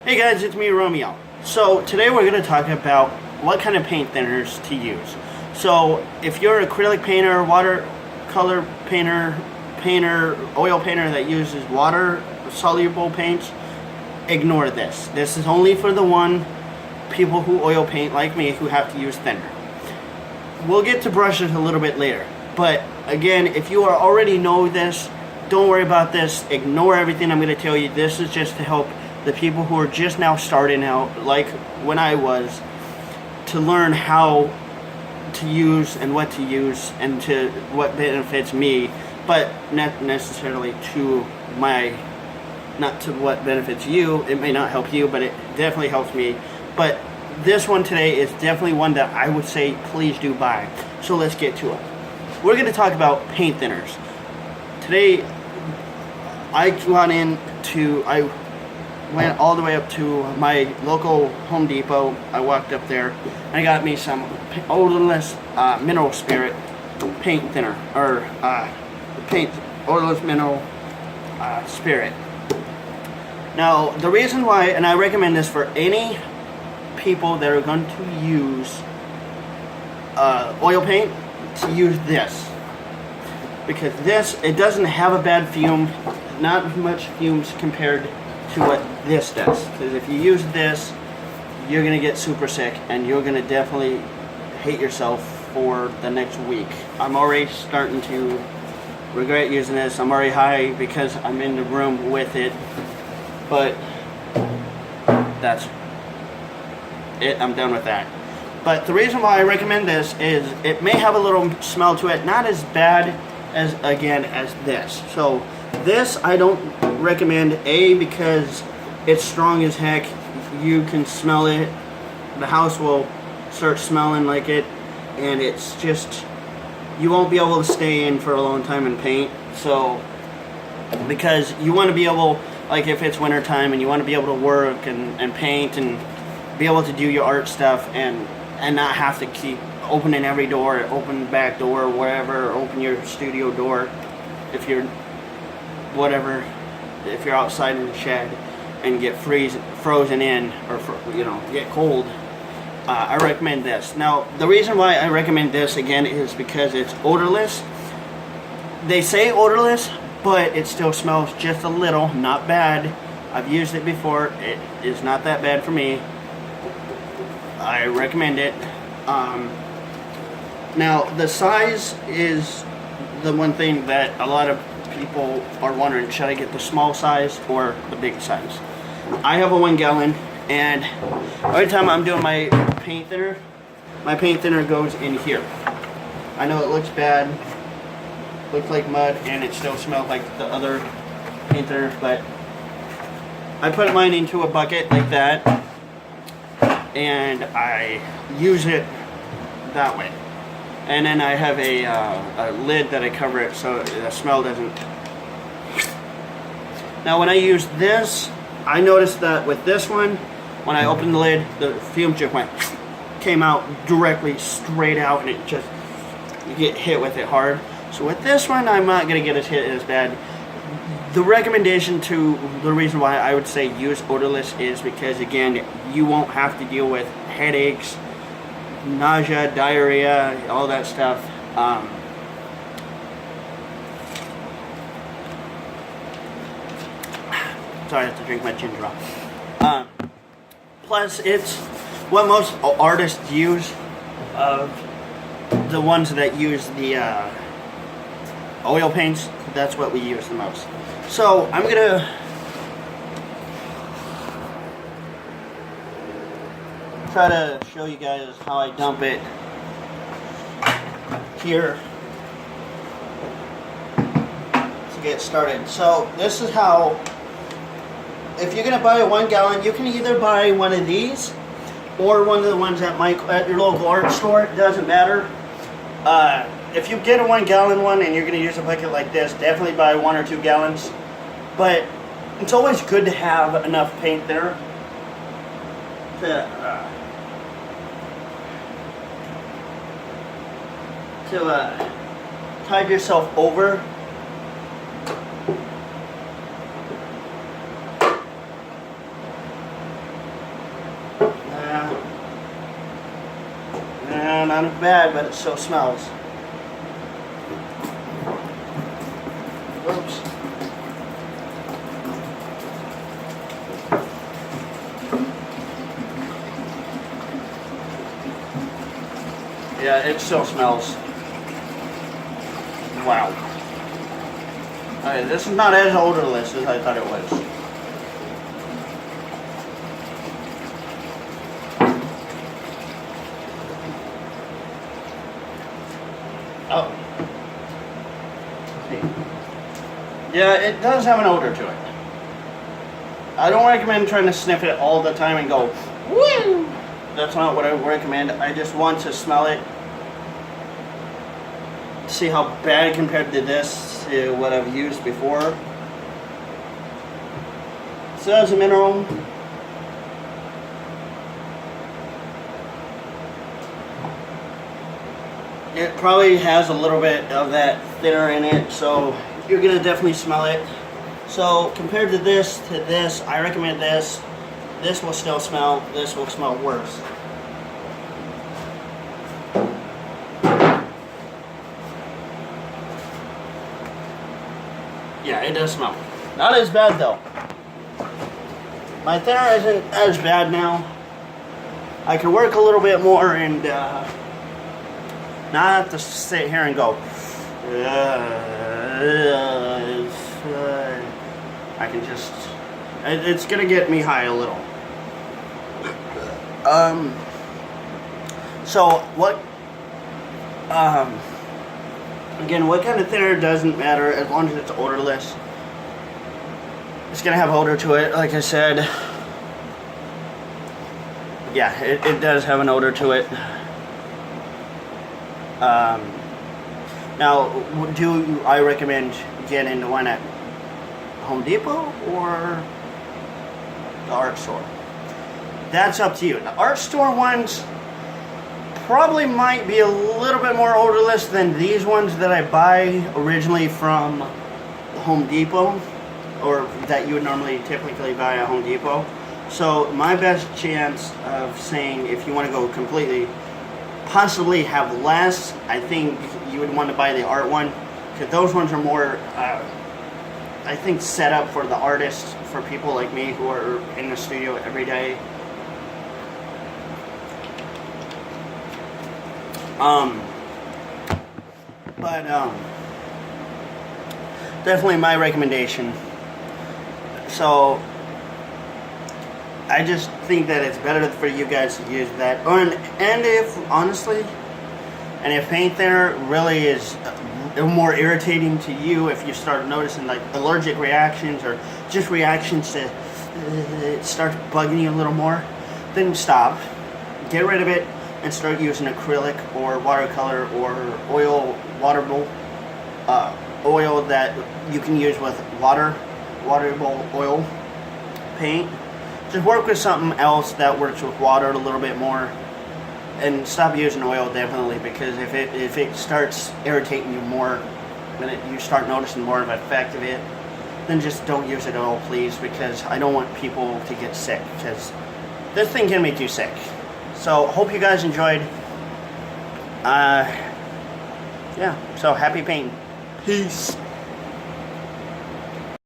Hey guys, it's me, Romeo. So today we're going to talk about what kind of paint thinners to use. So if you're an acrylic painter, watercolor painter, oil painter that uses water soluble paints, ignore this. This is only for the people who oil paint like me who have to use thinner. We'll get to brushes a little bit later. But again, if you already know this, don't worry about this. Ignore everything I'm going to tell you. This is just to help the people who are just now starting out, like when I was, to learn how to use and what to use and to what benefits me, but not necessarily not to what benefits you. It may not help you, but it definitely helps me. But this one today is definitely one that I would say please do buy. So let's get to it. We're going to talk about paint thinners. Today I went all the way up to my local Home Depot. I walked up there and I got me some odorless mineral spirit paint thinner, or odorless mineral spirit. Now the reason why, and I recommend this for any people that are going to use oil paint, to use this, because it doesn't have a bad fume, not much fumes compared to what this does. Because if you use this, you're gonna get super sick and you're gonna definitely hate yourself for the next week. I'm already starting to regret using this. I'm already high because I'm in the room with it, but that's it. I'm done with that. But the reason why I recommend this is it may have a little smell to it, not as bad as this. So this I don't recommend, because it's strong as heck. You can smell it. The house will start smelling like it, and it's just, you won't be able to stay in for a long time and paint. So because you want to be able, like if it's winter time and you want to be able to work and paint and be able to do your art stuff and not have to keep opening every door, open the back door, wherever, open your studio door if you're outside in the shed and get frozen in, or get cold. I recommend this. Now the reason why I recommend this again is because it's odorless. They say odorless, but it still smells just a little, not bad. I've used it before. It is not that bad for me. I recommend it. Now the size is the one thing that a lot of people are wondering, should I get the small size or the big size? I have a 1 gallon, and every time I'm doing my paint thinner goes in here. I know it looks bad, looks like mud, and it still smells like the other paint thinner, but I put mine into a bucket like that, and I use it that way. And then I have a lid that I cover it so the smell doesn't. Now when I use this, I noticed that with this one, when I opened the lid, the fume just came out directly straight out, and it just, you get hit with it hard. So with this one, I'm not going to get hit as bad. The recommendation, to the reason why I would say use odorless, is because again, you won't have to deal with headaches, nausea, diarrhea, all that stuff. Sorry, I have to drink my ginger ale. Plus, it's what most artists use. The ones that use the oil paints, that's what we use the most. So I'm gonna try to show you guys how I dump it here to get started. So this is how, if you're gonna buy a 1 gallon, you can either buy one of these or one of the ones at your local art store. It doesn't matter. If you get a 1 gallon one and you're gonna use a bucket like this, definitely buy 1 or 2 gallons. But it's always good to have enough paint there to tide yourself over. not as bad, but it still smells. Oops. Yeah, it still smells. Wow. Alright, this is not as odorless as I thought it was. Oh. Yeah, it does have an odor to it. I don't recommend trying to sniff it all the time and go, woo! That's not what I recommend. I just want to smell it. See how bad compared to this, to what I've used before. So that's a mineral. It probably has a little bit of that thinner in it, so you're gonna definitely smell it. So compared to this, I recommend this. This will still smell, this will smell worse. Yeah, it does smell. Not as bad though. My thinner isn't as bad now. I can work a little bit more and not have to sit here and go. I can just. It's gonna get me high a little. So what? Again, what kind of thinner doesn't matter as long as it's odorless. It's gonna have odor to it, like I said. Yeah, it does have an odor to it. Now, do I recommend getting the one at Home Depot or the art store? That's up to you. The art store ones probably might be a little bit more odorless than these ones that I buy originally from Home Depot, or that you would normally typically buy at Home Depot. So my best chance of saying if you want to go completely, possibly have less, I think you would want to buy the art one, because those ones are more, I think, set up for the artists, for people like me who are in the studio every day. Definitely my recommendation. So I just think that it's better for you guys to use that. And if, honestly, and if paint thinner really is more irritating to you, if you start noticing like allergic reactions or just reactions to it starts bugging you a little more, then stop. Get rid of it and start using acrylic or watercolor or oil, waterable oil that you can use with waterable oil paint. Just work with something else that works with water a little bit more, and stop using oil definitely, because if it starts irritating you more, when you start noticing more of an effect of it, then just don't use it at all, please, because I don't want people to get sick, because this thing can make you sick. So hope you guys enjoyed. Yeah, so happy painting. Peace.